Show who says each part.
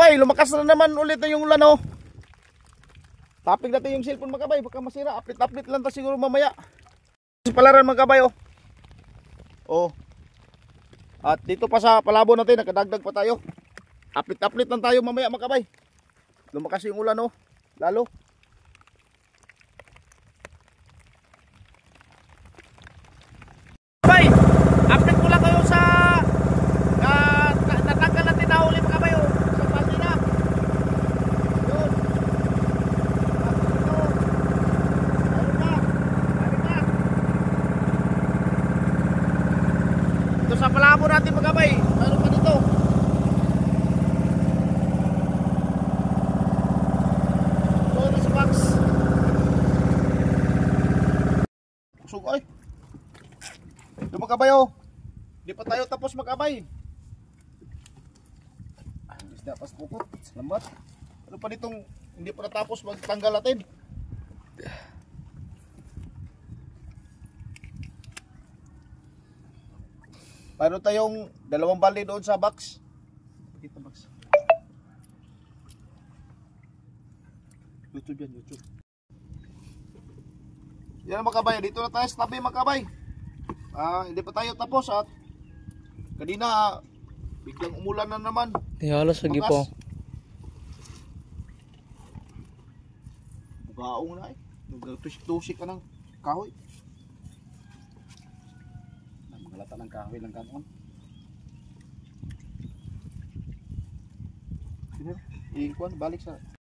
Speaker 1: kabay, lumakas na naman ulit na yung ulan oh. Tapig natin yung cellphone mga kabay, baka masira. Update lang ta siguro mamaya. Palaran mga kabay oh. Oh. At dito pa sa palabo natin, nakadagdag pa tayo. Update lang tayo mamaya mga kabay. Lumakas yung ulan oh, lalo. Kabay, update ko lang kayo sa natanggal natin na huli mga kabay oh, sa palina. Yun. Ito sa palabo natin mga kabay, meron pa dito. Sugay. Yung magkabay oh. Hindi pa tayo tapos magkabay. Isda pas pukot. Salamat. Ano pa ditong hindi pa natapos magtanggal natin. Paano tayong dalawang bali doon sa box? Dito box. YouTube yan, YouTube. Yan mga kabay, dito na tayo sa tabi mga kabay. Hindi pa tayo tapos at kanina biglang umulan na naman.
Speaker 2: Halos lagi po.
Speaker 1: Bugaong na eh. Nagtusik-tusik ka ng kahoy. Mga lata ng kahoy lang kanon. Ikuan, balik sa